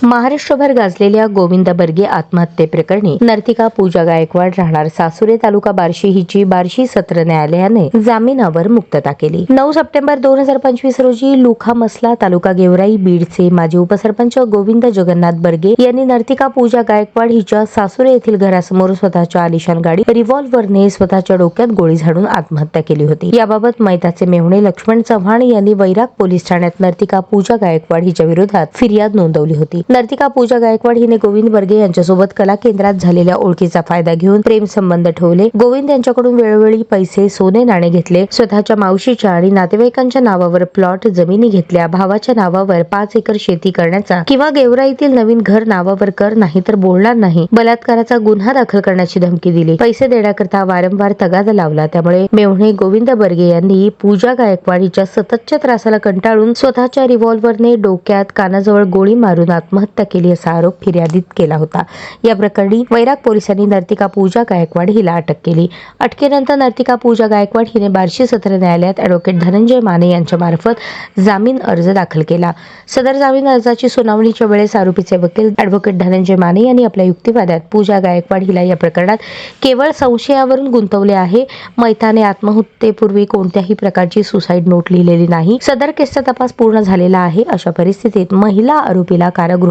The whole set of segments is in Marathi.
महाराष्ट्रभर गाजलेल्या गोविंद बर्गे आत्महत्येप्रकरणी नर्तिका पूजा गायकवाड राहणार सासुरे तालुका बार्शी हिची बार्शी सत्र न्यायालयाने जामिनावर मुक्तता केली। 9 सप्टेंबर 2025 रोजी लुखामसला तालुका गेवराई बीडचे माजी उपसरपंच गोविंद जगन्नाथ बर्गे यांनी नर्तिका पूजा गायकवाड हिच्या सासुरे येथील घरासमोर स्वतःच्या आलिशान गाडी रिव्हॉल्व्हरने स्वतःच्या डोक्यात गोळी झाडून आत्महत्या केली होती। याबाबत मैताचे मेहुणे लक्ष्मण चव्हाण यांनी वैराग पोलीस ठाण्यात नर्तिका पूजा गायकवाड हिच्या विरोधात फिर्याद नोंदवली होती। नर्तिका पूजा गायकवाड हिने गोविंद बर्गे यांच्यासोबत कला केंद्रात झालेल्या ओळखीचा फायदा घेऊन प्रेम संबंध ठेवले। गोविंद यांच्याकडून वेळोवेळी पैसे सोने नाणे घेतले। स्वतःच्या मावशीच्या आणि नातेवाईकांच्या नावावर प्लॉट जमिनी घेतल्या। भावाच्या नावावर 5 एकर शेती करण्याचा किंवा गेवराईतील नवीन घर नावावर कर नाही तर बोलणार नाही, बलात्काराचा गुन्हा दाखल करण्याची धमकी दिली। पैसे देण्याकरता वारंवार तगादा लावला। त्यामुळे मेहुणे गोविंद बर्गे यांनी पूजा गायकवाड हिच्या सततच्या त्रासाला कंटाळून स्वतःच्या रिव्हॉल्व्हरने डोक्यात कानाजवळ गोळी मारून आत्महत्या केली असा आरोप फिर्यादीत केला होता। या प्रकरणी वैराग पोलिसांनी नर्तिका पूजा गायकवाड हिला अटक केली। अटकेनंतर नर्तिका पूजा गायकवाड हिने बार्शी सत्र न्यायालयात ॲडव्होकेट धनंजय माने यांच्या मार्फत जामीन अर्ज दाखल केला। सदर जामीन अर्जाची सुनावणीच्या वेळेस आरोपीचे वकील ॲडव्होकेट धनंजय माने यांनी आपल्या युक्तिवादात पूजा गायकवाड हिला या प्रकरणात केवळ संशयावरून गुंतवले आहे। मैताने आत्महत्येपूर्वी कोणत्याही प्रकारची सुसाईड नोट लिहिलेली नाही। सदर केसचा तपास पूर्ण झालेला आहे। अशा परिस्थितीत महिला आरोपीला कारागृहात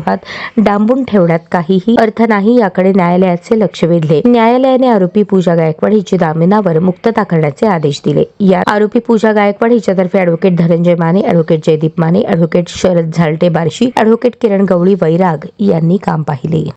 डांबून ठेवण्यात काहीही अर्थ नाही, याकडे न्यायालयाचे लक्ष वेधले। न्यायालयाने आरोपी पूजा गायकवाड हिची जामिनावर मुक्तता करण्याचे आदेश दिले। या आरोपी पूजा गायकवाड हिच्यातर्फे advocate Dhananjay Mane, advocate Jaideep Mane, advocate Sharad Zalte Barshi, advocate Kiran Gawali Vairag यांनी काम पाहिले।